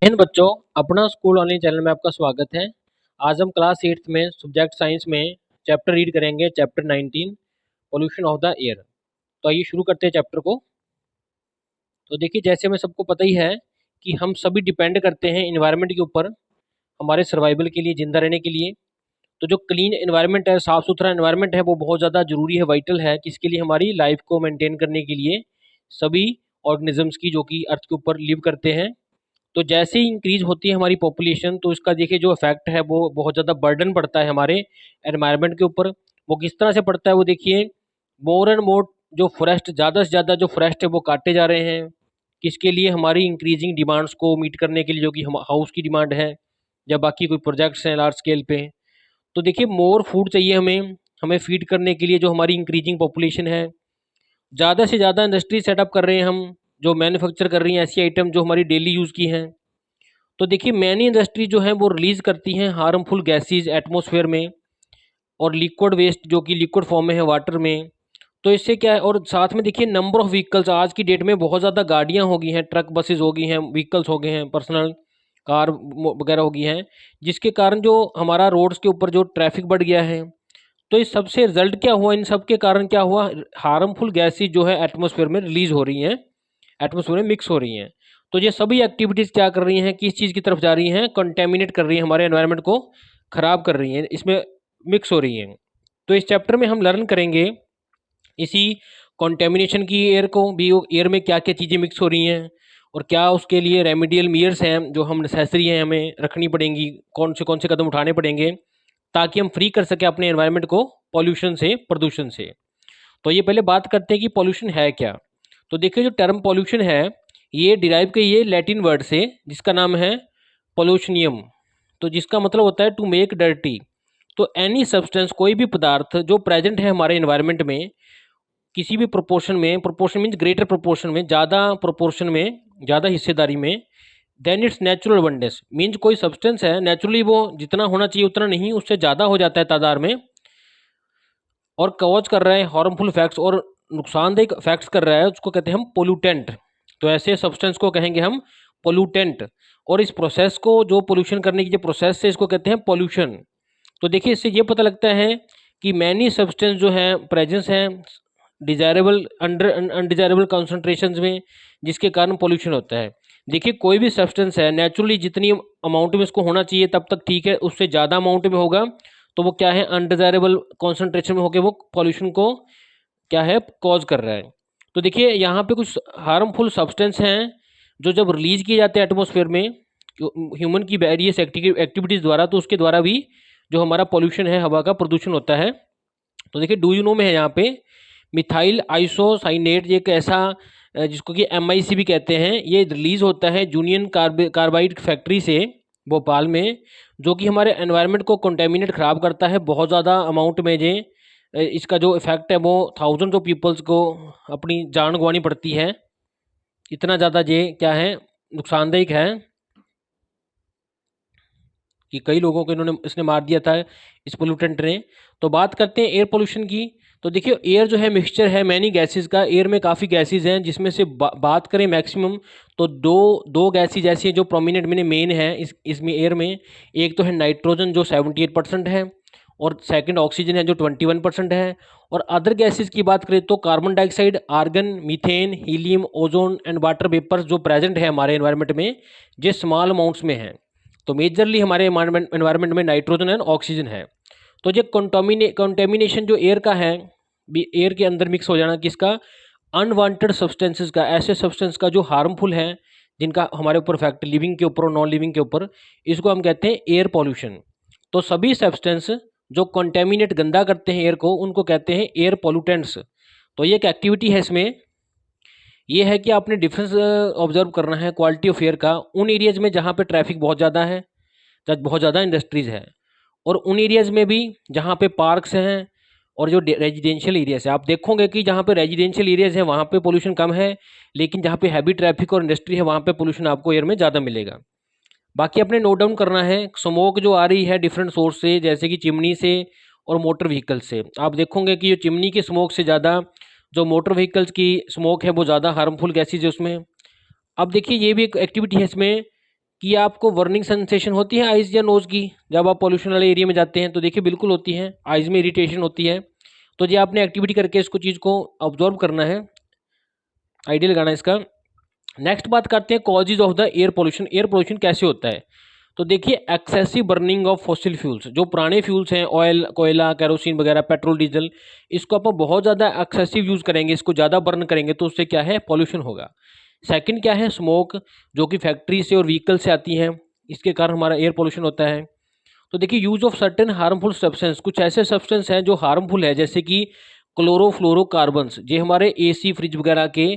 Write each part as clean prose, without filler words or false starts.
इन बच्चों, अपना school online channel में आपका स्वागत है। आज हम क्लास 8th में सब्जेक्ट साइंस में चैप्टर रीड करेंगे, chapter 19 pollution of the air. तो आइए शुरू करते हैं चैप्टर को। तो देखिए, जैसे हमें सबको पता ही है कि हम सभी डिपेंड करते हैं इन्वायरमेंट के ऊपर हमारे सर्वाइवल के लिए, जिंदा रहने के लिए। तो जो क्लीन इन्वायरमेंट है, साफ सुथरा इन्वायरमेंट है, वो बहुत ज़्यादा जरूरी है, वाइटल है, किसके लिए? हमारी लाइफ को मेंटेन करने के लिए, सभी ऑर्गेनिजम्स की जो कि अर्थ के ऊपर लिव करते हैं। तो जैसे ही इंक्रीज होती है हमारी पॉपुलेशन, तो इसका देखिए जो इफेक्ट है वो बहुत ज़्यादा बर्डन पड़ता है हमारे एनवायरनमेंट के ऊपर। वो किस तरह से पड़ता है वो देखिए, मोर एंड मोर जो फॉरेस्ट, ज़्यादा से ज़्यादा जो फॉरेस्ट है वो काटे जा रहे हैं। किसके लिए? हमारी इंक्रीजिंग डिमांड्स को मीट करने के लिए, जो कि हम हाउस की डिमांड है या बाकी कोई प्रोजेक्ट्स हैं लार्ज स्केल पे। तो देखिए, मोर फूड चाहिए हमें, हमें फीड करने के लिए जो हमारी इंक्रीजिंग पॉपुलेशन है। ज़्यादा से ज़्यादा इंडस्ट्री सेटअप कर रहे हैं हम, जो मैन्युफैक्चर कर रही हैं ऐसी आइटम जो हमारी डेली यूज़ की हैं। तो देखिए, मैनी इंडस्ट्री जो है वो रिलीज करती हैं हार्मफुल गैसेज एटमॉस्फेयर में, और लिक्विड वेस्ट जो कि लिक्विड फॉर्म में है वाटर में। तो इससे क्या है, और साथ में देखिए नंबर ऑफ व्हीकल्स, आज की डेट में बहुत ज़्यादा गाड़ियाँ हो गई हैं, ट्रक बसेज हो गई हैं, व्हीकल्स हो गए हैं, पर्सनल कार वगैरह हो गई हैं, जिसके कारण जो हमारा रोड्स के ऊपर जो ट्रैफिक बढ़ गया है। तो इस सबसे रिजल्ट क्या हुआ, इन सब के कारण क्या हुआ? हार्मफुल गैसेज जो है एटमॉस्फेयर में रिलीज हो रही हैं, एटमॉस्फेयर में मिक्स हो रही हैं। तो ये सभी एक्टिविटीज़ क्या कर रही हैं, किस चीज़ की तरफ जा रही हैं? कंटेमिनेट कर रही हैं, हमारे एनवायरनमेंट को खराब कर रही हैं, इसमें मिक्स हो रही हैं। तो इस चैप्टर में हम लर्न करेंगे इसी कंटेमिनेशन की, एयर को भी, एयर में क्या क्या चीज़ें मिक्स हो रही हैं, और क्या उसके लिए रेमेडियल मीयर्स हैं जो हम नेसेसरी हैं हमें रखनी पड़ेंगी, कौन से कदम उठाने पड़ेंगे ताकि हम फ्री कर सकें अपने एनवायरनमेंट को पॉल्यूशन से, प्रदूषण से। तो ये पहले बात करते हैं कि पॉल्यूशन है क्या। तो देखिए, जो टर्म पॉल्यूशन है ये डिराइव की है लैटिन वर्ड से, जिसका नाम है पोल्यूशनियम। तो जिसका मतलब होता है टू मेक डर्टी। तो एनी सब्सटेंस, कोई भी पदार्थ जो प्रेजेंट है हमारे एनवायरनमेंट में किसी भी प्रोपोर्शन में, प्रोपोर्शन मीन्स ग्रेटर प्रोपोर्शन में, ज़्यादा प्रोपोर्शन में, ज़्यादा हिस्सेदारी में, देन इट्स नेचुरल वनडेस। मीन्स कोई सब्सटेंस है, नेचुरली वो जितना होना चाहिए उतना नहीं, उससे ज़्यादा हो जाता है तादाद में, और कॉज कर रहा है हार्मफुल इफेक्ट्स और नुकसानदेह इफेक्ट्स कर रहा है, उसको कहते हैं हम पोल्यूटेंट। तो ऐसे सब्सटेंस को कहेंगे हम पोल्यूटेंट। और इस प्रोसेस को, जो पोल्यूशन करने की जो प्रोसेस है, इसको कहते हैं पोल्यूशन। तो देखिए, इससे ये पता लगता है कि मैनी सब्सटेंस जो है प्रेजेंस है डिजायरेबल अंडर अनडिजायरेबल कॉन्सेंट्रेशन में, जिसके कारण पोल्यूशन होता है। देखिए, कोई भी सब्सटेंस है नेचुरली जितनी अमाउंट में इसको होना चाहिए तब तक ठीक है, उससे ज़्यादा अमाउंट में होगा तो वो क्या है, अनडिजायरेबल कॉन्सेंट्रेशन में होकर वो पॉल्यूशन को क्या है, कॉज कर रहा है। तो देखिए, यहाँ पे कुछ हार्मफुल सब्सटेंस हैं जो जब रिलीज किए जाते हैं एटमॉस्फेयर में ह्यूमन की वेरियस एक्टिविटीज़ द्वारा, तो उसके द्वारा भी जो हमारा पॉल्यूशन है, हवा का प्रदूषण होता है। तो देखिए, डू यू नो में है यहाँ पे मिथाइल आइसोसाइनेट, ये एक ऐसा जिसको कि MIC भी कहते हैं, ये रिलीज होता है जूनियन कार्बाइड फैक्ट्री से भोपाल में, जो कि हमारे एनवायरनमेंट को कंटेमिनेट खराब करता है बहुत ज़्यादा अमाउंट में। जे इसका जो इफेक्ट है वो थाउजेंड ऑफ पीपल्स को अपनी जान गंवानी पड़ती है, इतना ज़्यादा ये क्या है, नुकसानदायक है कि कई लोगों को इन्होंने इसने मार दिया था, इस पोल्यूटेंट ने। तो बात करते हैं एयर पोल्यूशन की। तो देखिए, एयर जो है मिक्सचर है मैनी गैसेस का, एयर में काफ़ी गैसेस हैं, जिसमें से बात करें मैक्सिमम तो दो दो गैसेज ऐसी हैं जो प्रोमिनेंट में मेन है इसमें एयर में। एक तो है नाइट्रोजन जो 78% है, और सेकंड ऑक्सीजन है जो 21% है। और अदर गैसेस की बात करें तो carbon dioxide, argon, methane, helium, ozone and water vapours जो प्रेजेंट है हमारे एनवायरनमेंट में, ये स्मॉल अमाउंट्स में हैं। तो मेजरली हमारे एनवायरनमेंट में नाइट्रोजन एंड ऑक्सीजन है। तो ये कंटेमिनेशन जो एयर का है, एयर के अंदर मिक्स हो जाना किसका, अनवांटेड सब्सटेंसेस का, ऐसे सब्सटेंस का जो हार्मफुल है, जिनका हमारे ऊपर इफेक्ट लिविंग के ऊपर और नॉन लिविंग के ऊपर, इसको हम कहते हैं एयर पॉल्यूशन। तो सभी सब्सटेंस जो कंटेमिनेट, गंदा करते हैं एयर को, उनको कहते हैं एयर पोल्यूटेंट्स। तो ये एक एक्टिविटी है इसमें, ये है कि आपने डिफरेंस ऑब्जर्व करना है क्वालिटी ऑफ एयर का उन एरियाज में जहाँ पे ट्रैफिक बहुत ज़्यादा है, जहाँ बहुत ज़्यादा इंडस्ट्रीज़ है, और उन एरियाज़ में भी जहाँ पे पार्क्स हैं और जो रेजिडेंशियल एरियाज है। आप देखोगे कि जहाँ पे रेजिडेंशियल एरियाज हैं वहाँ पे पोल्यूशन कम है, लेकिन जहाँ पे हैवी ट्रैफिक और इंडस्ट्री है वहाँ पे पोल्यूशन आपको एयर में ज़्यादा मिलेगा। बाकी आपने नोट डाउन करना है, स्मोक जो आ रही है डिफरेंट सोर्स से, जैसे कि चिमनी से और मोटर व्हीकल से। आप देखोगे कि जो चिमनी की स्मोक से ज़्यादा जो मोटर व्हीकल्स की स्मोक है वो ज़्यादा हार्मफुल गैसेज है उसमें। अब देखिए, ये भी एक एक्टिविटी है इसमें कि आपको बर्निंग सेंसेशन होती है आइज़ या नोज़ की जब आप पॉल्यूशन वाले एरिया में जाते हैं? तो देखिए बिल्कुल होती है, आइज़ में इरिटेशन होती है। तो ये आपने एक्टिविटी करके इसको चीज़ को ऑब्जर्व करना है, आइडिया लगाना है इसका। नेक्स्ट बात करते हैं causes of the air pollution. Air pollution कैसे होता है? तो देखिए excessive burning of fossil fuels, जो पुराने फ्यूल्स हैं ऑयल, कोयला, केरोसिन वगैरह, पेट्रोल, डीजल, इसको अपन बहुत ज़्यादा एक्सेसिव यूज़ करेंगे, इसको ज़्यादा बर्न करेंगे तो उससे क्या है, पॉल्यूशन होगा। सेकंड क्या है, स्मोक, जो कि फैक्ट्री से और व्हीकल से आती है, इसके कारण हमारा एयर पोल्यूशन होता है। तो देखिए use of certain harmful substance, कुछ ऐसे सब्सटेंस हैं जो हार्मफुल है, जैसे कि क्लोरोफ्लोरोकार्बन्स, ये हमारे एसी फ्रिज वगैरह के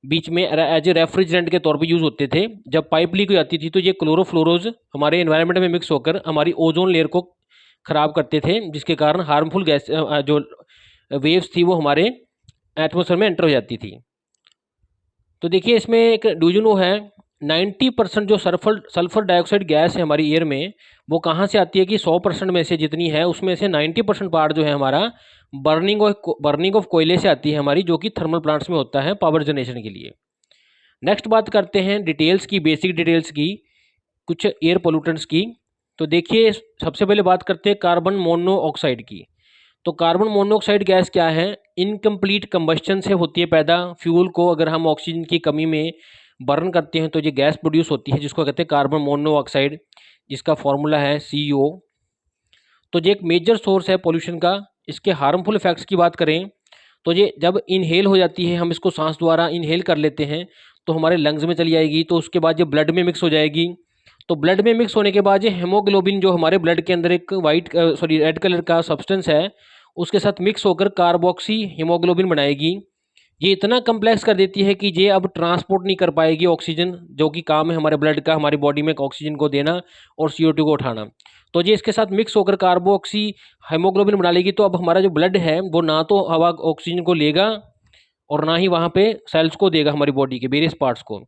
बीच में एज ए रेफ्रिजरेंट के तौर पे यूज होते थे। जब पाइप लीक हो जाती थी तो ये क्लोरोफ्लोरोज हमारे एनवायरनमेंट में मिक्स होकर हमारी ओजोन लेयर को खराब करते थे, जिसके कारण हार्मफुल गैस जो वेव्स थी वो हमारे एटमोसफेयर में एंटर हो जाती थी। तो देखिए इसमें एक डू यू नो है, 90% जो सल्फर सल्फर डाइऑक्साइड गैस है हमारी एयर में, वो कहाँ से आती है कि 100% में से जितनी है उसमें से 90% पार्ट जो है हमारा बर्निंग ऑफ कोयले से आती है हमारी, जो कि थर्मल प्लांट्स में होता है पावर जनरेशन के लिए। नेक्स्ट बात करते हैं डिटेल्स की, बेसिक डिटेल्स की, कुछ एयर पोल्यूटेंट्स की। तो देखिए सबसे पहले बात करते हैं कार्बन मोनोऑक्साइड की। तो कार्बन मोनोऑक्साइड गैस क्या है, इनकम्प्लीट कंबस्शन से होती है पैदा। फ्यूल को अगर हम ऑक्सीजन की कमी में बर्न करते हैं तो ये गैस प्रोड्यूस होती है, जिसको कहते हैं कार्बन मोनोऑक्साइड, जिसका फॉर्मूला है CO। तो ये एक मेजर सोर्स है पोल्यूशन का। इसके हार्मफुल इफेक्ट्स की बात करें तो ये जब इनहेल हो जाती है, हम इसको सांस द्वारा इनहेल कर लेते हैं तो हमारे लंग्स में चली जाएगी, तो उसके बाद ये ब्लड में मिक्स हो जाएगी। तो ब्लड में मिक्स होने के बाद ये हेमोग्लोबिन, जो हमारे ब्लड के अंदर एक रेड कलर का सब्सटेंस है, उसके साथ मिक्स होकर कार्बोक्सी हीमोग्लोबिन बनाएगी। ये इतना कम्प्लेक्स कर देती है कि ये अब ट्रांसपोर्ट नहीं कर पाएगी ऑक्सीजन, जो कि काम है हमारे ब्लड का, हमारी बॉडी में ऑक्सीजन को देना और CO2 को उठाना। तो ये इसके साथ मिक्स होकर कार्बोक्सी हेमोग्लोबिन बना लेगी। तो अब हमारा जो ब्लड है वो ना तो हवा ऑक्सीजन को लेगा और ना ही वहाँ पे सेल्स को देगा, हमारी बॉडी के वेरियस पार्ट्स को।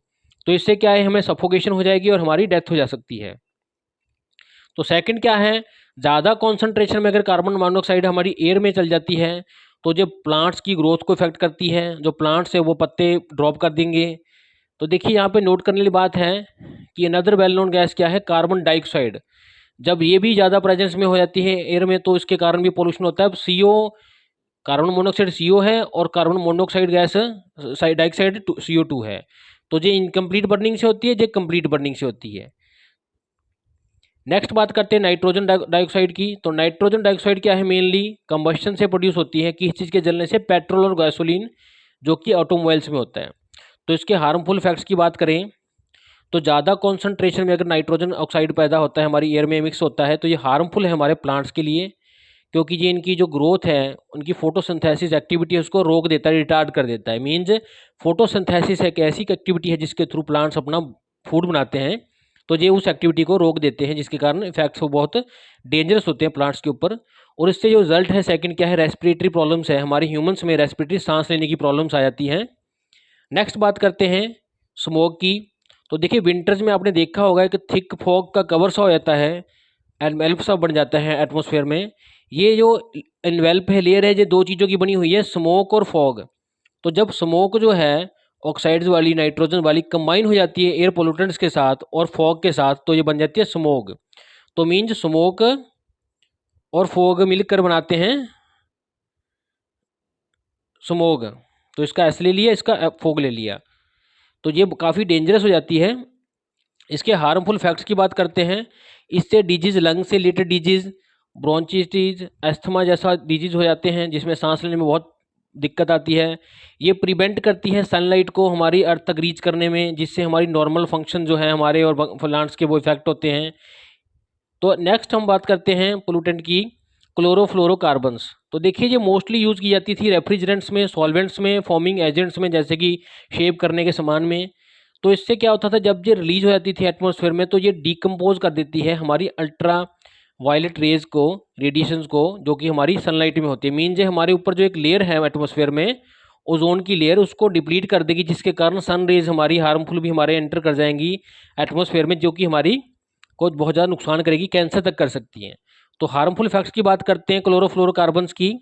तो इससे क्या है, हमें सफोकेशन हो जाएगी और हमारी डेथ हो जा सकती है। तो सेकंड क्या है, ज़्यादा कॉन्सेंट्रेशन में अगर कार्बन मोनोऑक्साइड हमारी एयर में चल जाती है तो जो प्लांट्स की ग्रोथ को इफेक्ट करती है, जो प्लांट्स है वो पत्ते ड्रॉप कर देंगे। तो देखिए यहाँ पे नोट करने वाली बात है कि अनदर वेल नोन गैस क्या है, कार्बन डाइऑक्साइड। जब ये भी ज़्यादा प्रेजेंस में हो जाती है एयर में तो इसके कारण भी पोल्यूशन होता है। अब CO, कार्बन मोनोऑक्साइड CO है और carbon monoxide gas dioxide CO2 है। तो ये इनकम्प्लीट बर्निंग से होती है, ये कंप्लीट बर्निंग से होती है। नेक्स्ट बात करते हैं नाइट्रोजन डाइऑक्साइड की। तो नाइट्रोजन डाइऑक्साइड क्या है, मेनली कंबस्शन से प्रोड्यूस होती है, किस चीज़ के जलने से, पेट्रोल और गैसोलीन, जो कि ऑटोमोबाइल्स में होता है। तो इसके हार्मफुल इफेक्ट्स की बात करें तो ज़्यादा कॉन्सेंट्रेशन में अगर नाइट्रोजन ऑक्साइड पैदा होता है, हमारी एयर में मिक्स होता है, तो ये हार्मफुल है हमारे प्लांट्स के लिए, क्योंकि ये इनकी जो ग्रोथ है, उनकी फोटोसिंथेसिस एक्टिविटी है, उसको रोक देता है, रिटार्ड कर देता है। मीन्स फोटोसिंथेसिस एक ऐसी एक्टिविटी है जिसके थ्रू प्लांट्स अपना फूड बनाते हैं, तो ये उस एक्टिविटी को रोक देते हैं, जिसके कारण इफेक्ट्स वो बहुत डेंजरस होते हैं प्लांट्स के ऊपर। और इससे जो रिजल्ट है सेकंड क्या है, रेस्पिरेटरी प्रॉब्लम्स है, हमारे ह्यूमंस में रेस्पिरेटरी सांस लेने की प्रॉब्लम्स आ जाती हैं। नेक्स्ट बात करते हैं स्मोक की। तो देखिए विंटर्स में आपने देखा होगा कि थिक फॉग का कवर सा हो जाता है, एनवेल्प सा बन जाता है एटमॉस्फेयर में। ये जो एनवेल्प है, लेयर है, ये दो चीज़ों की बनी हुई है, स्मोक और फॉग। तो जब स्मोक जो है ऑक्साइड्स वाली, नाइट्रोजन वाली कंबाइन हो जाती है एयर पोल्यूटेंट्स के साथ और फॉग के साथ, तो ये बन जाती है स्मोक। तो मीन्स स्मोक और फॉग मिलकर बनाते हैं स्मोक। तो इसका एस ले लिया, इसका फॉग ले लिया, तो ये काफ़ी डेंजरस हो जाती है। इसके हार्मफुल फैक्ट्स की बात करते हैं। इससे डिजीज़, लंग से रिलेटेड डिजीज़, ब्रोंचिटिस, अस्थमा जैसा डिजीज़ हो जाते हैं, जिसमें सांस लेने में बहुत दिक्कत आती है। ये प्रिवेंट करती है सनलाइट को हमारी अर्थ तक रीच करने में, जिससे हमारी नॉर्मल फंक्शन जो है हमारे और प्लांट्स के वो इफेक्ट होते हैं। तो नेक्स्ट हम बात करते हैं पोल्यूटेंट की, क्लोरोफ्लोरोकार्बन्स। तो देखिए ये मोस्टली यूज़ की जाती थी रेफ्रिजरेंट्स में, सॉल्वेंट्स में, फॉर्मिंग एजेंट्स में, जैसे कि शेप करने के सामान में। तो इससे क्या होता था, जब ये रिलीज हो जाती थी एटमॉस्फेयर में तो ये डिकम्पोज कर देती है हमारी अल्ट्रा वायलेट रेज को, रेडिएशंस को, जो कि हमारी सनलाइट में होती है। मीन जो हमारे ऊपर जो एक लेयर है एटमॉस्फेयर में, ओजोन की लेयर, उसको डिप्लीट कर देगी, जिसके कारण सन रेज हमारी हार्मफुल भी हमारे एंटर कर जाएंगी एटमॉस्फेयर में, जो कि हमारी को बहुत ज़्यादा नुकसान करेगी, कैंसर तक कर सकती हैं। तो हार्मफुल इफेक्ट्स की बात करते हैं क्लोरोफ्लोरोकार्बन्स की।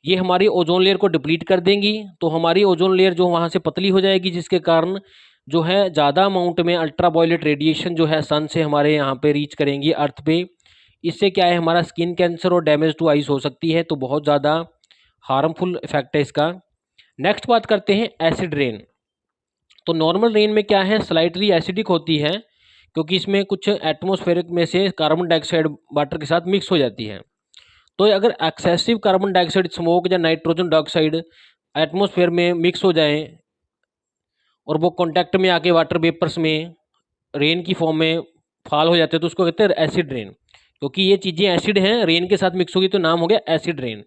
ये हमारी ओजोन लेयर को डिप्लीट कर देंगी, तो हमारी ओजोन लेयर जो वहाँ से पतली हो जाएगी, जिसके कारण जो है ज़्यादा अमाउंट में अल्ट्रावायलेट रेडिएशन जो है सन से हमारे यहाँ पे रीच करेंगी अर्थ पे। इससे क्या है, हमारा स्किन कैंसर और डैमेज टू आइज हो सकती है, तो बहुत ज़्यादा हार्मफुल इफेक्ट है इसका। नेक्स्ट बात करते हैं एसिड रेन। तो नॉर्मल रेन में क्या है, स्लाइटली एसिडिक होती है, क्योंकि इसमें कुछ एटमॉस्फेरिक में से कार्बन डाइऑक्साइड वाटर के साथ मिक्स हो जाती है। तो अगर एक्सेसिव कार्बन डाइऑक्साइड स्मोक या नाइट्रोजन डाइऑक्साइड एटमॉस्फेयर में मिक्स हो जाए और वो कांटेक्ट में आके वाटर वेपर्स में रेन की फॉर्म में फॉल हो जाते हैं, तो उसको कहते हैं एसिड रेन। क्योंकि ये चीज़ें एसिड हैं, रेन के साथ मिक्स होगी तो नाम हो गया एसिड रेन।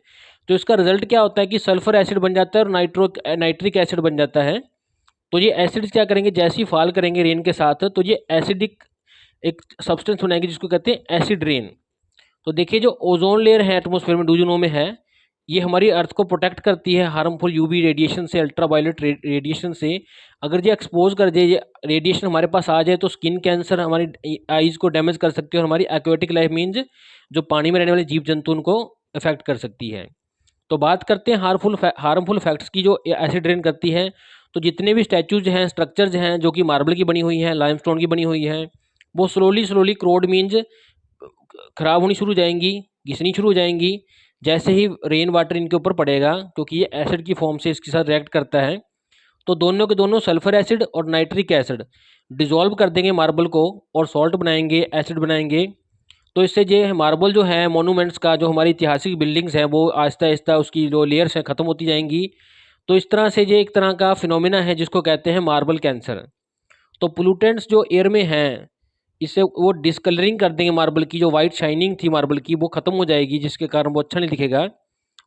तो इसका रिजल्ट क्या होता है कि सल्फर एसिड बन जाता है और नाइट्रिक एसिड बन जाता है। तो ये एसिड्स क्या करेंगे, जैसे ही फॉल करेंगे रेन के साथ, तो ये एसिडिक एक सब्सटेंस बनाएंगे जिसको कहते हैं एसिड रेन। तो देखिए, जो ओजोन लेयर है एटमॉस्फेयर में, डू यू नो में है, ये हमारी अर्थ को प्रोटेक्ट करती है हार्मफुल यूवी रेडिएशन से, अल्ट्रावायलेट रेडिएशन से। अगर ये एक्सपोज कर दे, ये रेडिएशन हमारे पास आ जाए, तो स्किन कैंसर, हमारी आईज को डैमेज कर सकती है और हमारी एक्वेटिक लाइफ मीन्स जो पानी में रहने वाले जीव जंतु उनको इफेक्ट कर सकती है। तो बात करते हैं हार्मफुल फैक्ट्स की जो एसिड रेन करती है। तो जितने भी स्टैचूज हैं, स्ट्रक्चर्स हैं जो कि मार्बल की बनी हुई हैं, लाइमस्टोन की बनी हुई हैं, वो स्लोली स्लोली क्रोड मीन्स खराब होनी शुरू हो जाएंगी, घिसनी शुरू हो जाएंगी जैसे ही रेन वाटर इनके ऊपर पड़ेगा, क्योंकि ये एसिड की फॉर्म से इसके साथ रिएक्ट करता है। तो दोनों के दोनों सल्फर एसिड और नाइट्रिक एसिड डिजोल्व कर देंगे मार्बल को और सॉल्ट बनाएंगे, एसिड बनाएंगे। तो इससे ये मार्बल जो है, मोनूमेंट्स का, जो हमारी ऐतिहासिक बिल्डिंग्स हैं, वो आहिस्ता आहिस्ता उसकी जो लेयर्स हैं ख़त्म होती जाएंगी। तो इस तरह से ये एक तरह का फिनोमिना है जिसको कहते हैं मार्बल कैंसर। तो पोल्यूटेंट्स जो एयर में हैं, इससे वो डिस्कलरिंग कर देंगे मार्बल की, जो वाइट शाइनिंग थी मार्बल की वो ख़त्म हो जाएगी, जिसके कारण वो अच्छा नहीं दिखेगा।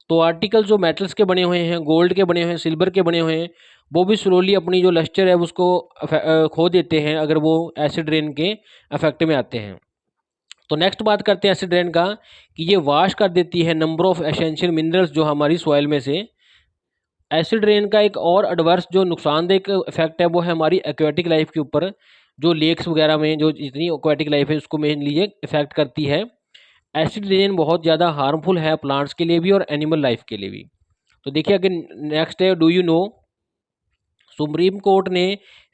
तो आर्टिकल जो मेटल्स के बने हुए हैं, गोल्ड के बने हुए हैं, सिल्वर के बने हुए हैं, वो भी स्लोली अपनी जो लस्टर है उसको खो देते हैं अगर वो एसिड रेन के अफेक्ट में आते हैं। तो नेक्स्ट बात करते हैं एसिड रेन का, कि ये वाश कर देती है नंबर ऑफ एसेंशियल मिनरल्स जो हमारी सॉइल में से। एसिड रेन का एक और एडवर्स जो नुकसानदेह इफेक्ट है वो है हमारी एक्वेटिक लाइफ के ऊपर। जो लेक्स वगैरह में जो जितनी एक्वेटिक लाइफ है उसको मेनली ये इफेक्ट करती है। एसिड रेन बहुत ज़्यादा हार्मफुल है प्लांट्स के लिए भी और एनिमल लाइफ के लिए भी। तो देखिए अगर नेक्स्ट है, do you know, supreme court ने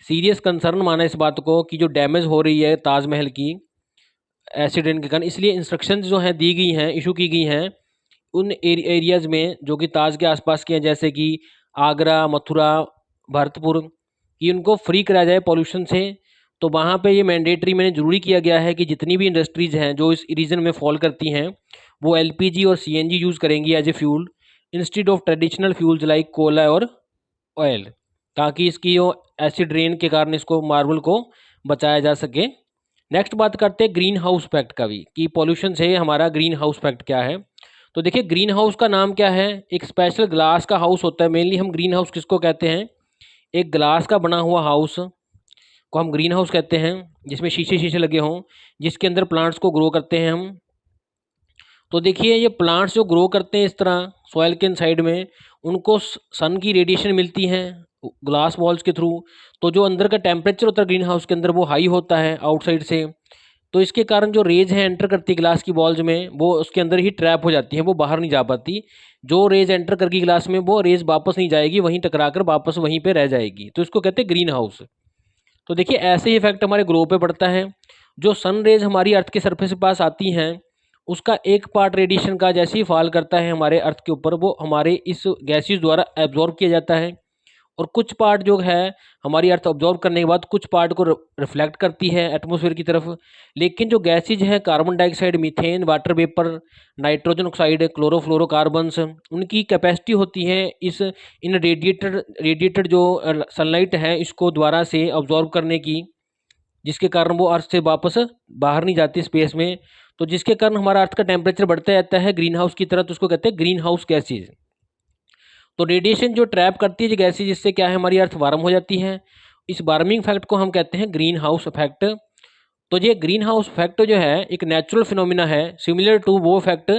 सीरियस कंसर्न माना इस बात को कि जो डैमेज हो रही है ताजमहल की एसिड रेन के कारण, इसलिए इंस्ट्रक्शंस जो हैं दी गई हैं, इशू की गई हैं उन एरियाज़ में जो कि ताज के आसपास के हैं, जैसे कि आगरा, मथुरा, भरतपुर, कि उनको फ्री कराया जाए पॉल्यूशन से। तो वहाँ पे ये मैंडेटरी मैंने ज़रूरी किया गया है कि जितनी भी इंडस्ट्रीज़ हैं जो इस रीजन में फॉल करती हैं, वो एलपीजी और सीएनजी यूज़ करेंगी as a fuel instead of traditional fuels like कोयला और ऑयल, ताकि इसकी जो एसिड रेन के कारण इसको मार्बल को बचाया जा सके। नेक्स्ट बात करते हैं ग्रीन हाउस इफेक्ट का भी, कि पॉल्यूशन से हमारा ग्रीन हाउस इफेक्ट क्या है। तो देखिए, ग्रीन हाउस का नाम क्या है, एक स्पेशल ग्लास का हाउस होता है। मेनली हम ग्रीन हाउस किसको कहते हैं, एक ग्लास का बना हुआ हाउस को हम ग्रीन हाउस कहते हैं, जिसमें शीशे शीशे लगे हों, जिसके अंदर प्लांट्स को ग्रो करते हैं हम। तो देखिए, ये प्लांट्स जो ग्रो करते हैं इस तरह सॉइल के साइड में, उनको सन की रेडिएशन मिलती है ग्लास वॉल्स के थ्रू। तो जो अंदर का टेम्परेचर होता है ग्रीन हाउस के अंदर, वो हाई होता है आउटसाइड से। तो इसके कारण जो रेज हैं एंटर करती है ग्लास की बॉल्स में, वो उसके अंदर ही ट्रैप हो जाती है, वो बाहर नहीं जा पाती। जो रेज एंटर करके ग्लास में, वो रेज वापस नहीं जाएगी, वहीं टकरा कर वापस वहीं पे रह जाएगी। तो इसको कहते हैं ग्रीन हाउस। तो देखिए, ऐसे ही इफेक्ट हमारे ग्लो पे पड़ता है। जो सन रेज हमारी अर्थ के सरफेस के पास आती हैं, उसका एक पार्ट रेडिएशन का जैसे ही फॉल करता है हमारे अर्थ के ऊपर, वो हमारे इस गैसेस द्वारा एब्जॉर्ब किया जाता है। और कुछ पार्ट जो है हमारी अर्थ ऑब्जॉर्व करने के बाद कुछ पार्ट को रिफ्लेक्ट करती है एटमॉस्फेयर की तरफ। लेकिन जो गैसेज हैं, carbon dioxide, methane, water vapour, nitrogen oxide, chlorofluorocarbons, उनकी कैपेसिटी होती है इस इन रेडिएटेड जो सनलाइट है इसको द्वारा से ऑब्जॉर्व करने की, जिसके कारण वो अर्थ से वापस बाहर नहीं जाती स्पेस में। तो जिसके कारण हमारा अर्थ का टेम्परेचर बढ़ता जाता है ग्रीन हाउस की तरह। तो उसको कहते हैं ग्रीन हाउस गैसेज। तो रेडिएशन जो ट्रैप करती है गैसेज, जिससे क्या है हमारी अर्थ वार्म हो जाती है। इस वार्मिंग इफेक्ट को हम कहते हैं ग्रीन हाउस इफेक्ट। तो ये ग्रीन हाउस इफेक्ट जो है एक नेचुरल फिनोमिना है, सिमिलर टू वो इफेक्ट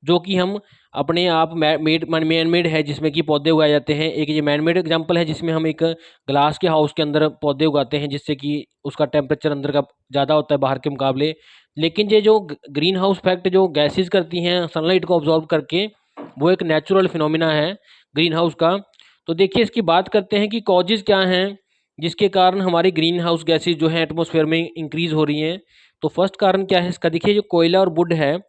जो कि हम अपने आप मैन मेड है, जिसमें कि पौधे उगाए जाते हैं। एक ये मैन मेड एग्जाम्पल है जिसमें हम एक ग्लास के हाउस के अंदर पौधे उगाते हैं, जिससे कि उसका टेम्परेचर अंदर का ज़्यादा होता है बाहर के मुकाबले। लेकिन ये जो ग्रीन हाउस इफेक्ट जो गैसेज करती हैं सनलाइट को ऑब्जॉर्व करके, वो एक नेचुरल फिनोमिना है ग्रीन हाउस का। तो देखिए, इसकी बात करते हैं कि कॉजेज़ क्या हैं जिसके कारण हमारी ग्रीन हाउस गैसेज जो है एटमॉस्फेयर में इंक्रीज हो रही हैं। तो फर्स्ट कारण क्या है इसका, देखिए जो कोयला और वुड है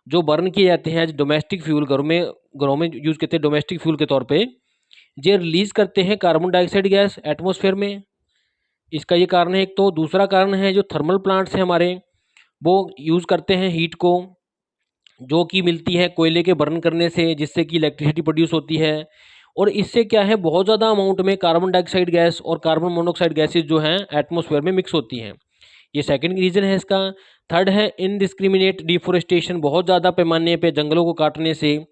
जो बर्न किए जाते हैं एज डोमेस्टिक फ्यूल, घरों में यूज करते हैं डोमेस्टिक फ्यूल के तौर पे, ये रिलीज करते हैं कार्बन डाइऑक्साइड गैस एटमॉस्फेयर में। इसका ये कारण है एक। तो दूसरा कारण है जो थर्मल प्लांट्स हैं हमारे, वो यूज करते हैं हीट को जो कि मिलती है कोयले के बर्न करने से, जिससे कि इलेक्ट्रिसिटी प्रोड्यूस होती है। और इससे क्या है, बहुत ज़्यादा अमाउंट में कार्बन डाइऑक्साइड गैस और कार्बन मोनोऑक्साइड गैसेज जो हैं एटमॉस्फेयर में मिक्स होती हैं। ये सेकंड रीजन है इसका। थर्ड है इनडिस्क्रिमिनेट डिफोरेस्टेशन, बहुत ज़्यादा पैमाने पे जंगलों को काटने से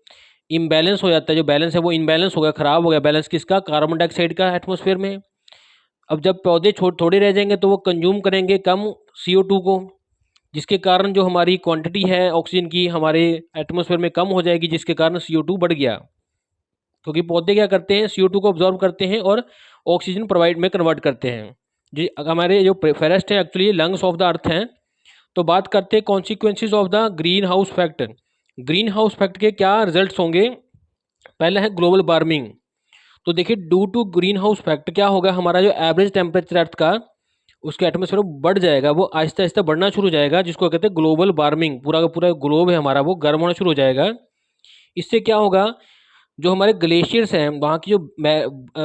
इम्बैलेंस हो जाता है, जो बैलेंस है वो इम्बैलेंस हो गया, खराब हो गया बैलेंस किसका, कार्बन डाइऑक्साइड का एटमॉस्फेयर में। अब जब पौधे थोड़े रह जाएंगे तो वो कंज्यूम करेंगे कम CO2 को, जिसके कारण जो हमारी क्वांटिटी है ऑक्सीजन की हमारे एटमॉस्फेयर में कम हो जाएगी, जिसके कारण CO2 बढ़ गया। क्योंकि पौधे क्या करते हैं, CO2 को ऑब्जॉर्व करते हैं और ऑक्सीजन प्रोवाइड में कन्वर्ट करते हैं। जी, हमारे जो फॉरेस्ट है actually lungs of the earth हैं। तो बात करते हैं consequences of the green house fact. Green house fact के क्या रिजल्ट्स होंगे। पहला है ग्लोबल वार्मिंग। तो देखिए due to green house fact क्या होगा, हमारा जो एवरेज टेम्परेचर अर्थ का उसके एटमॉस्फेयर में बढ़ जाएगा, वो आहिस्ता आहिस्ता बढ़ना शुरू हो जाएगा, जिसको कहते हैं ग्लोबल वार्मिंग। पूरा का पूरा ग्लोब है हमारा वो गर्म होना शुरू हो जाएगा। इससे क्या होगा, जो हमारे ग्लेशियर्स हैं वहाँ की जो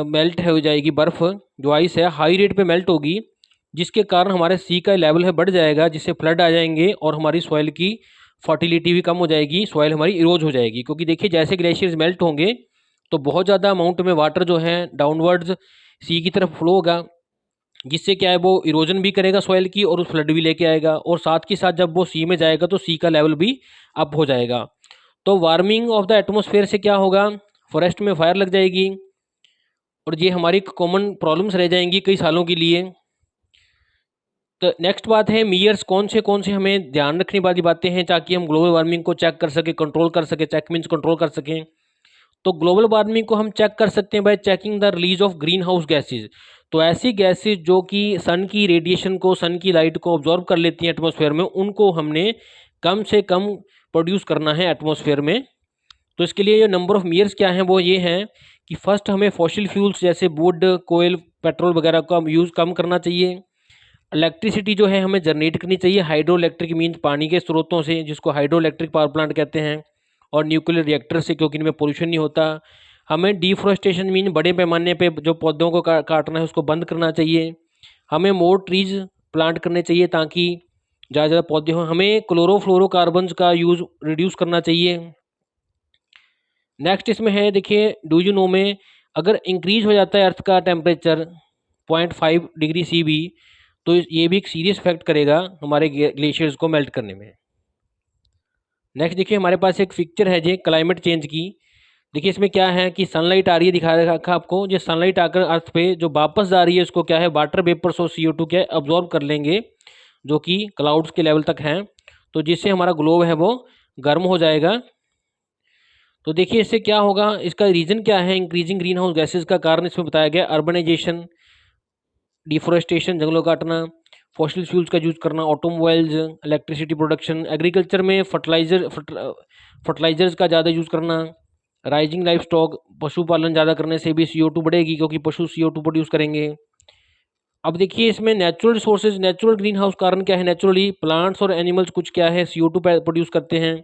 मेल्ट है हो जाएगी, बर्फ़ जो आइस है हाई रेट पे मेल्ट होगी, जिसके कारण हमारे सी का लेवल है बढ़ जाएगा, जिससे फ्लड आ जाएंगे और हमारी सॉइल की फर्टिलिटी भी कम हो जाएगी, सॉइल हमारी इरोज हो जाएगी। क्योंकि देखिए जैसे ग्लेशियर्स मेल्ट होंगे तो बहुत ज़्यादा अमाउंट में वाटर जो है डाउनवर्ड्स सी की तरफ फ्लो होगा, जिससे क्या है वो इरोजन भी करेगा सॉइल की और उस फ्लड भी लेके आएगा, और साथ के साथ जब वो सी में जाएगा तो सी का लेवल भी अप हो जाएगा। तो वार्मिंग ऑफ द एटमॉस्फेयर से क्या होगा, फॉरेस्ट में फायर लग जाएगी और ये हमारी कॉमन प्रॉब्लम्स रह जाएंगी कई सालों के लिए। तो नेक्स्ट बात है मीयर्स, कौन से हमें ध्यान रखने वाली बातें हैं ताकि हम ग्लोबल वार्मिंग को चेक कर सके, कंट्रोल कर सके। चेक मीन्स कंट्रोल कर सकें। तो ग्लोबल वार्मिंग को हम चेक कर सकते हैं bye checking the release of green house gases. तो ऐसी गैसेज जो कि सन की रेडिएशन को, सन की लाइट को ऑब्जॉर्व कर लेती हैं एटमॉस्फेयर में, उनको हमने कम से कम प्रोड्यूस करना है एटमॉस्फेयर में। तो इसके लिए ये नंबर ऑफ मीयर्स क्या हैं, वो ये हैं कि फर्स्ट हमें फॉसिल फ्यूल्स जैसे वुड, कोयल, पेट्रोल वगैरह का यूज़ कम करना चाहिए। इलेक्ट्रिसिटी जो है हमें जनरेट करनी चाहिए हाइड्रो इलेक्ट्रिक मीन्स पानी के स्रोतों से, जिसको हाइड्रो इलेक्ट्रिक पावर प्लांट कहते हैं, और न्यूक्लियर रिएक्टर से, क्योंकि इनमें पोल्यूशन नहीं होता। हमें डिफॉरेस्टेशन मीन बड़े पैमाने पे जो पौधों को काटना है उसको बंद करना चाहिए। हमें मोर ट्रीज प्लांट करने चाहिए ताकि ज़्यादा ज़्यादा पौधे हों। हमें क्लोरोफ्लोरोकार्बन्स का यूज़ रिड्यूस करना चाहिए। नेक्स्ट इसमें है, देखिए डू यू नो में अगर इंक्रीज हो जाता है अर्थ का टेम्परेचर 0.5 डिग्री C भी, तो ये भी एक सीरियस इफेक्ट करेगा हमारे ग्लेशियर्स को मेल्ट करने में। नेक्स्ट देखिए हमारे पास एक पिक्चर है जी क्लाइमेट चेंज की। देखिए इसमें क्या है कि सनलाइट आ रही है, दिखा रखा आपको, जो सनलाइट आकर अर्थ पे जो वापस जा रही है उसको क्या है, वाटर वेपर्स और CO2 क्या अब्जॉर्ब कर लेंगे, जो कि क्लाउड्स के लेवल तक हैं। तो जिससे हमारा ग्लोब है वो गर्म हो जाएगा। तो देखिए इससे क्या होगा, इसका रीज़न क्या है इंक्रीजिंग ग्रीन हाउस गैसेज का कारण इसमें बताया गया अर्बनाइजेशन, डिफोरेस्टेशन जंगलों काटना, फॉसिल फ्यूल्स का यूज़ करना, ऑटोमोबाइल्स, इलेक्ट्रिसिटी प्रोडक्शन, एग्रीकल्चर में फर्टिलाइजर्स का ज़्यादा यूज़ करना, राइजिंग लाइफ स्टॉक, पशुपालन ज़्यादा करने से भी CO2 बढ़ेगी क्योंकि पशु CO2 प्रोड्यूस करेंगे। अब देखिए इसमें natural resources, natural green house कारण क्या है, नेचुरली प्लांट्स और एनिमल्स कुछ क्या है CO2 प्रोड्यूस करते हैं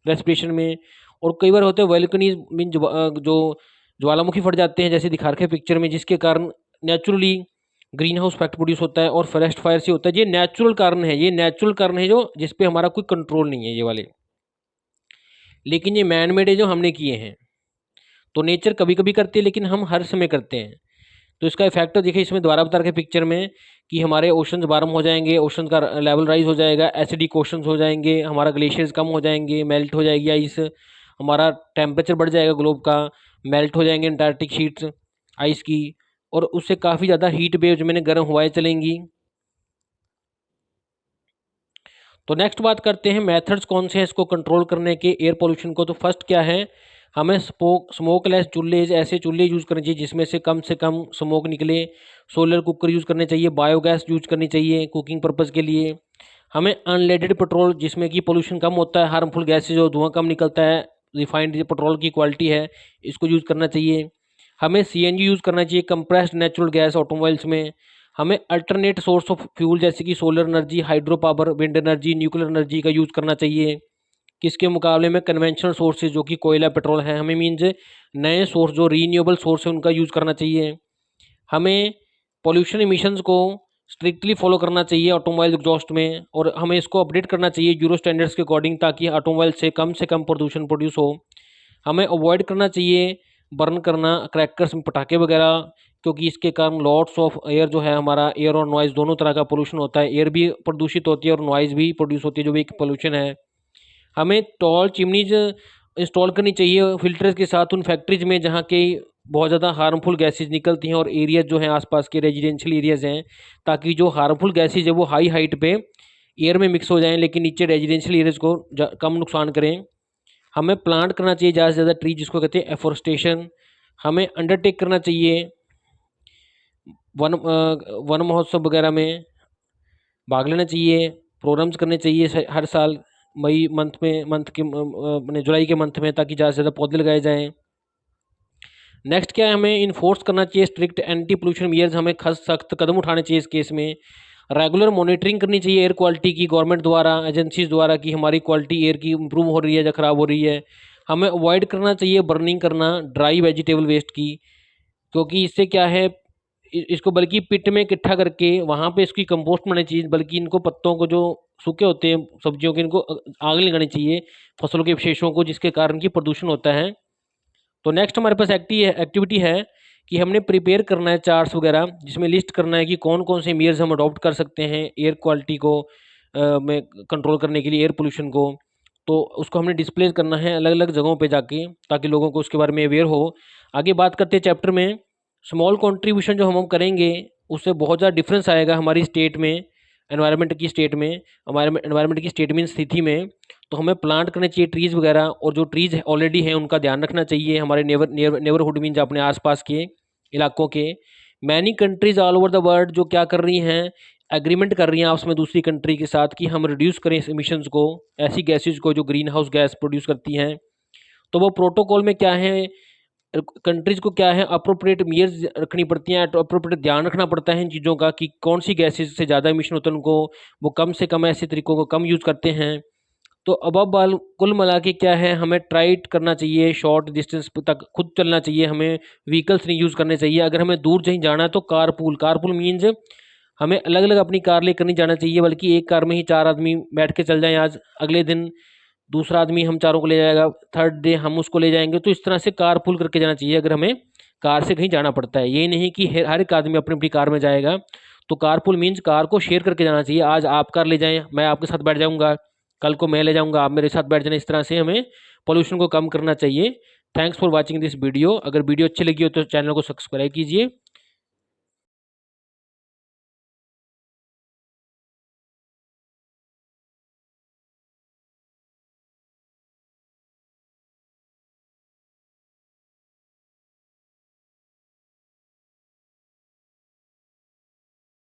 रेस्पिरेशन में। और कई बार होते हैं वोल्केनीज मीन जो ज्वालामुखी फट जाते हैं जैसे दिखा रखे पिक्चर में, जिसके कारण naturally green house effect produce होता है, और फॉरेस्ट फायर से होता है। ये नेचुरल कारण है, ये नेचुरल कारण है जो जिस पे हमारा कोई कंट्रोल नहीं है ये वाले, लेकिन ये मैन मेड है जो हमने किए हैं। तो नेचर कभी कभी करती है लेकिन हम हर समय करते हैं। तो इसका इफेक्ट देखिए इसमें द्वारा बता रखे पिक्चर में कि हमारे ओशंस वार्म हो जाएंगे, ओशन का लेवल राइज हो जाएगा, एसिडिक ओशंस हो जाएंगे, हमारा ग्लेशियर्स कम हो जाएंगे, मेल्ट हो जाएगी आइस, हमारा टेम्परेचर बढ़ जाएगा ग्लोब का, मेल्ट हो जाएंगे अंटार्कटिक शीट्स आइस की, और उससे काफ़ी ज़्यादा हीट वेव्स में गर्म हवाएं चलेंगी। तो नेक्स्ट बात करते हैं मेथड्स कौन से हैं इसको कंट्रोल करने के, एयर पोल्यूशन को। तो फर्स्ट क्या है, हमें स्मोकलेस चूल्हे, ऐसे चूल्हे यूज़ करने चाहिए जिसमें से कम स्मोक निकले। सोलर कुकर यूज़ करने चाहिए, बायोगैस यूज़ करनी चाहिए कुकिंग पर्पज़ के लिए। हमें अनलेडेड पेट्रोल जिसमें कि पोल्यूशन कम होता है, हार्मफुल गैसेज जो धुआं कम निकलता है, रिफाइंड जो पेट्रोल की क्वालिटी है, इसको यूज़ करना चाहिए। हमें CNG यूज़ करना चाहिए, कंप्रेस्ड नेचुरल गैस ऑटोमोबाइल्स में। हमें अल्टरनेट सोर्स ऑफ फ्यूल जैसे कि solar energy, hydro power, wind energy, nuclear energy का यूज़ करना चाहिए। किसके मुकाबले में कन्वेंशनल सोर्सेज जो कि कोयला, पेट्रोल है, हमें मीन्स नए सोर्स जो रीन्यूएबल सोर्स है उनका यूज़ करना चाहिए। हमें पॉल्यूशन इमिशंस को स्ट्रिक्टली फॉलो करना चाहिए ऑटोमोबाइल एग्जॉस्ट में, और हमें इसको अपडेट करना चाहिए यूरो स्टैंडर्ड्स के अकॉर्डिंग, ताकि ऑटोमोबाइल से कम प्रदूषण प्रोड्यूस हो। हमें अवॉइड करना चाहिए बर्न करना क्रैकर्स, पटाखे वगैरह, क्योंकि इसके कारण लॉट्स ऑफ एयर जो है हमारा, एयर और नॉइज़ दोनों तरह का पोल्यूशन होता है। एयर भी प्रदूषित होती है और नॉइज़ भी प्रोड्यूस होती है, जो भी एक पोल्यूशन है। हमें टॉल चिमनीज इंस्टॉल करनी चाहिए फिल्टर्स के साथ उन फैक्ट्रीज में जहाँ के बहुत ज़्यादा हार्मफुल गैसेज निकलती हैं, और एरियाज जो हैं आसपास के रेजिडेंशियल एरियाज हैं, ताकि जो हार्मफुल गैसेज है वो हाई हाइट पे एयर में मिक्स हो जाएं, लेकिन नीचे रेजिडेंशियल एरियाज को कम नुकसान करें। हमें प्लांट करना चाहिए ज़्यादा से ज़्यादा ट्री, जिसको कहते हैं एफोरेस्टेशन। हमें अंडरटेक करना चाहिए वन महोत्सव वगैरह में भाग लेना चाहिए, प्रोग्राम्स करने चाहिए हर साल मई मंथ के अपने जुलाई के मंथ में, ताकि ज़्यादा से ज़्यादा पौधे लगाए जाएँ। नेक्स्ट क्या है, हमें इन्फोर्स करना चाहिए स्ट्रिक्ट एंटी पोल्यूशन मेयर्स, हमें सख्त कदम उठाने चाहिए इस केस में। रेगुलर मॉनिटरिंग करनी चाहिए एयर क्वालिटी की गवर्नमेंट द्वारा, एजेंसीज द्वारा, कि हमारी क्वालिटी एयर की इंप्रूव हो रही है या ख़राब हो रही है। हमें अवॉइड करना चाहिए बर्निंग करना ड्राई वेजिटेबल वेस्ट की, क्योंकि इससे क्या है, इसको बल्कि पिट में इकट्ठा करके वहाँ पे इसकी कंपोस्ट बनानी चाहिए, बल्कि इनको पत्तों को जो सूखे होते हैं सब्जियों के, इनको आग लगानी चाहिए फसलों के अवशेषों को, जिसके कारण की प्रदूषण होता है। तो नेक्स्ट हमारे पास एक्टिविटी है कि हमने प्रिपेयर करना है चार्ट्स वगैरह, जिसमें लिस्ट करना है कि कौन कौन से मेयर्स हम अडॉप्ट कर सकते हैं एयर क्वालिटी को में कंट्रोल करने के लिए, एयर पोल्यूशन को। तो उसको हमने डिस्प्ले करना है अलग अलग जगहों पे जाके, ताकि लोगों को उसके बारे में अवेयर हो। आगे बात करते हैं चैप्टर में, स्मॉल कंट्रीब्यूशन जो हम करेंगे उससे बहुत ज़्यादा डिफरेंस आएगा हमारी स्टेट में, एनवायरनमेंट की स्टेट में, स्थिति में। तो हमें प्लांट करने चाहिए ट्रीज़ वगैरह, और जो ट्रीज़ ऑलरेडी हैं उनका ध्यान रखना चाहिए हमारे नेबरहुड मीन्स अपने आसपास के इलाकों के। Many countries all over the world जो क्या कर रही हैं, एग्रीमेंट कर रही हैं आपस में दूसरी कंट्री के साथ कि हम रिड्यूस करें इस एमिशंस को, ऐसी गैसेज को जो ग्रीन हाउस गैस प्रोड्यूस करती हैं। तो वो प्रोटोकॉल में क्या है, कंट्रीज़ को क्या है अप्रोप्रिएट मेयर्स रखनी पड़ती हैं, अप्रोप्रिएट ध्यान रखना पड़ता है इन चीज़ों का, कि कौन सी गैसेज से ज़्यादा एमिशन होता है उनको वो कम से कम ऐसे तरीकों को कम यूज़ करते हैं। तो अब कुल मिला के क्या है, हमें ट्राइट करना चाहिए शॉर्ट डिस्टेंस तक खुद चलना चाहिए, हमें व्हीकल्स नहीं यूज़ करने चाहिए। अगर हमें दूर कहीं जाना है तो कारपूल मीन्स हमें अलग अलग अपनी कार लेकर नहीं जाना चाहिए, बल्कि एक कार में ही 4 आदमी बैठ के चल जाएं। आज अगले दिन दूसरा आदमी हम चारों को ले जाएगा, थर्ड डे हम उसको ले जाएंगे। तो इस तरह से कारपूल करके जाना चाहिए अगर हमें कार से कहीं जाना पड़ता है। ये नहीं कि हर एक आदमी अपनी अपनी कार में जाएगा। तो कारपूल मीन्स कार को शेयर करके जाना चाहिए। आज आप कार ले जाएं, मैं आपके साथ बैठ जाऊंगा, कल को मैं ले जाऊंगा, आप मेरे साथ बैठ जाना। इस तरह से हमें पोल्यूशन को कम करना चाहिए। Thanks for watching this video. अगर वीडियो अच्छी लगी हो तो चैनल को सब्सक्राइब कीजिए।